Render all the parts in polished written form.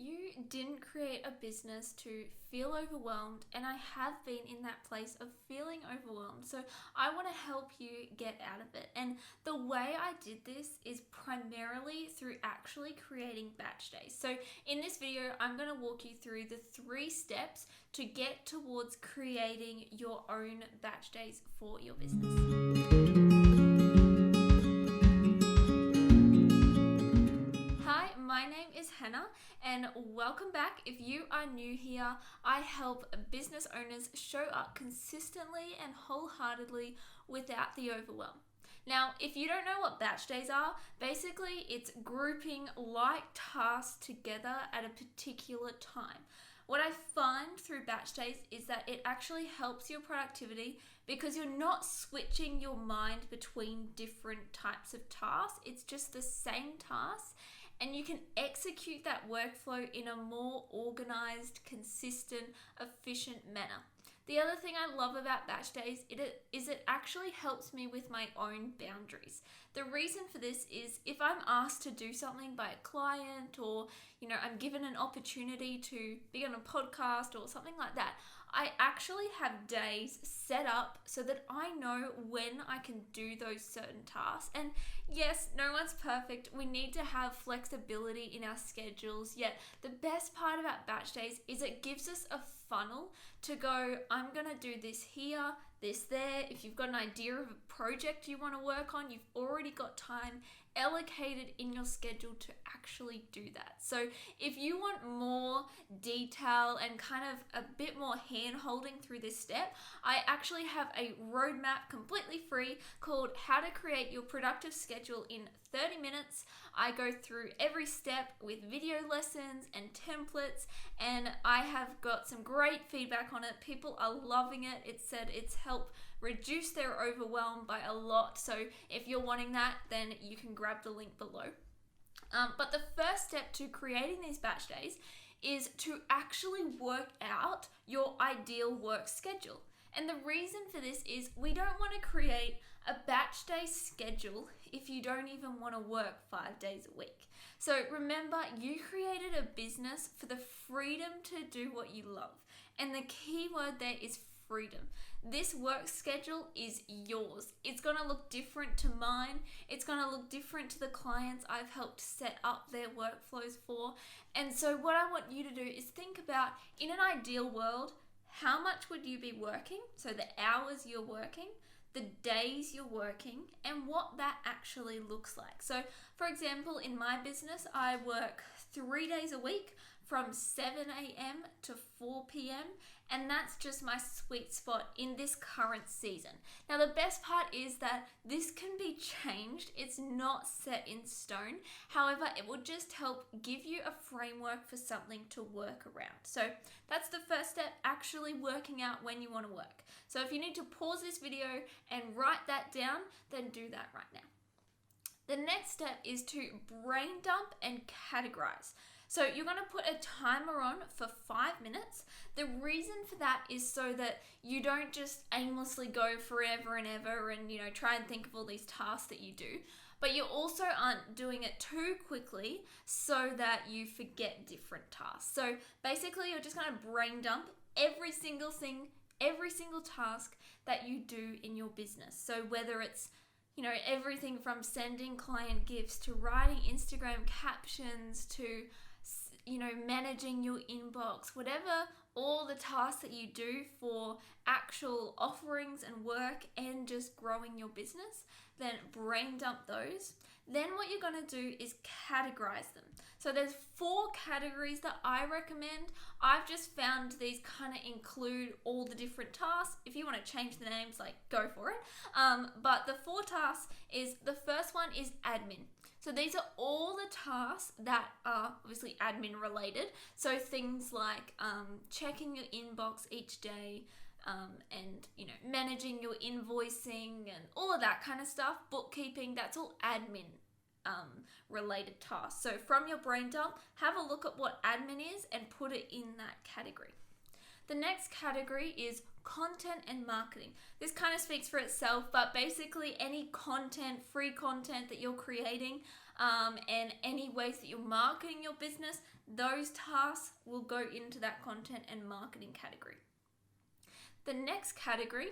You didn't create a business to feel overwhelmed, and I have been in that place of feeling overwhelmed. So I want to help you get out of it. And the way I did this is primarily through actually creating batch days. So in this video, I'm going to walk you through the 3 steps to get towards creating your own batch days for your business. My name is Hannah and welcome back. If you are new here, I help business owners show up consistently and wholeheartedly without the overwhelm. Now, if you don't know what batch days are, basically it's grouping like tasks together at a particular time. What I find through batch days is that it actually helps your productivity because you're not switching your mind between different types of tasks. It's just the same task. And you can execute that workflow in a more organized, consistent, efficient manner. The other thing I love about batch days is it actually helps me with my own boundaries. The reason for this is if I'm asked to do something by a client or, I'm given an opportunity to be on a podcast or something like that, I actually have days set up so that I know when I can do those certain tasks. And yes, no one's perfect. We need to have flexibility in our schedules. Yet the best part about batch days is it gives us a funnel to go, I'm going to do this here, this there. If you've got an idea of a project you want to work on, you've already got time allocated in your schedule to actually do that. So if you want more detail and kind of a bit more hand holding through this step, I actually have a roadmap completely free called How to Create Your Productive Schedule in 30 minutes. I go through every step with video lessons and templates, and I have got some great feedback on it. People are loving it. It said it's helped reduce their overwhelm by a lot. So if you're wanting that, then you can grab the link below. But the first step to creating these batch days is to actually work out your ideal work schedule. And the reason for this is we don't want to create a batch day schedule if you don't even want to work 5 days a week. So remember, you created a business for the freedom to do what you love. And the key word there is freedom. This work schedule is yours. It's going to look different to mine. It's going to look different to the clients I've helped set up their workflows for. And so what I want you to do is think about, in an ideal world, how much would you be working? So the hours you're working, the days you're working, and what that actually looks like. So for example, in my business, I work 3 days a week from 7 a.m. to 4 p.m. And that's just my sweet spot in this current season. Now, the best part is that this can be changed. It's not set in stone. However, it will just help give you a framework for something to work around. So that's the first step, actually working out when you want to work. So if you need to pause this video and write that down, then do that right now. The next step is to brain dump and categorize. So you're going to put a timer on for 5 minutes. The reason for that is so that you don't just aimlessly go forever and ever and, try and think of all these tasks that you do. But you also aren't doing it too quickly so that you forget different tasks. So basically you're just going to brain dump every single thing, every single task that you do in your business. So whether it's everything from sending client gifts to writing Instagram captions to managing your inbox, whatever, all the tasks that you do for actual offerings and work and just growing your business, then brain dump those. Then what you're going to do is categorize them. So there's 4 categories that I recommend. I've just found these kind of include all the different tasks. If you want to change the names, go for it. But the 4 tasks is, the first one is admin. So these are all the tasks that are obviously admin related. So things like checking your inbox each day, and managing your invoicing and all of that kind of stuff, bookkeeping, that's all admin related tasks. So from your brain dump, have a look at what admin is and put it in that category. The next category is content and marketing. This kind of speaks for itself, but basically any content, free content that you're creating, and any ways that you're marketing your business, those tasks will go into that content and marketing category. The next category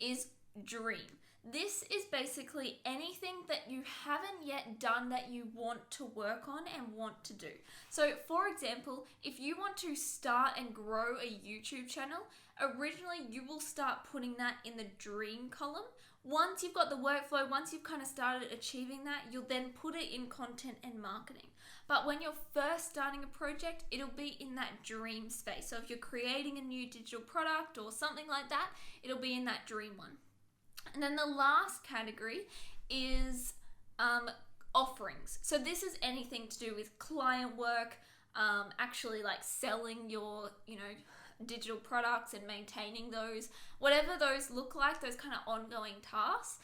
is dream. This is basically anything that you haven't yet done that you want to work on and want to do. So for example, if you want to start and grow a YouTube channel, originally you will start putting that in the dream column. Once you've got the workflow, once you've kind of started achieving that, you'll then put it in content and marketing. But when you're first starting a project, it'll be in that dream space. So if you're creating a new digital product or something like that, it'll be in that dream one. And then the last category is offerings. So this is anything to do with client work, actually like selling your, digital products and maintaining those, whatever those look like, those kind of ongoing tasks,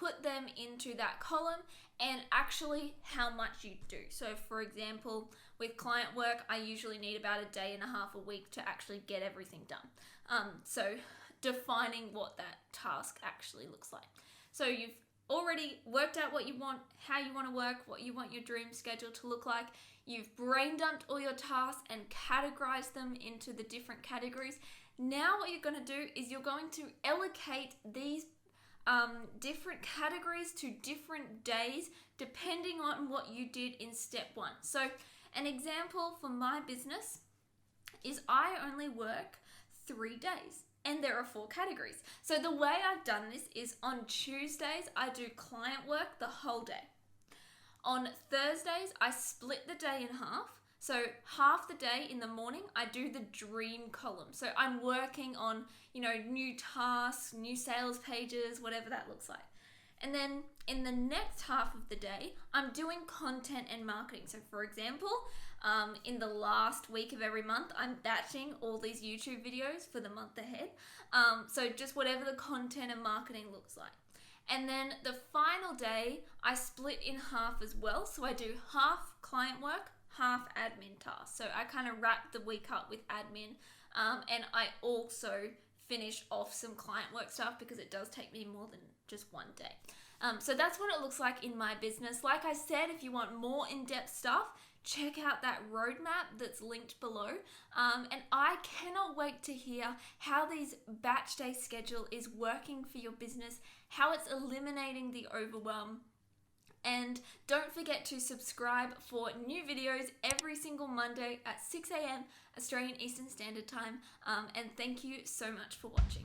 put them into that column and actually how much you do. So for example, with client work, I usually need about a day and a half a week to actually get everything done. So defining what that task actually looks like. So you've already worked out what you want, how you want to work, what you want your dream schedule to look like. You've brain dumped all your tasks and categorized them into the different categories. Now what you're going to do is you're going to allocate these different categories to different days depending on what you did in step one. So an example for my business is I only work 3 days. And there are 4 categories. So the way I've done this is on Tuesdays, I do client work the whole day. On Thursdays, I split the day in half. So half the day in the morning, I do the dream column. So I'm working on, new tasks, new sales pages, whatever that looks like. And then in the next half of the day, I'm doing content and marketing. So for example, in the last week of every month, I'm batching all these YouTube videos for the month ahead. So just whatever the content and marketing looks like. And then the final day, I split in half as well. So I do half client work, half admin tasks. So I kind of wrap the week up with admin. And I also finish off some client work stuff because it does take me more than just one day. So that's what it looks like in my business. Like I said, if you want more in-depth stuff, check out that roadmap that's linked below. And I cannot wait to hear how this batch day schedule is working for your business, how it's eliminating the overwhelm. And don't forget to subscribe for new videos every single Monday at 6 a.m. Australian Eastern Standard Time. And thank you so much for watching.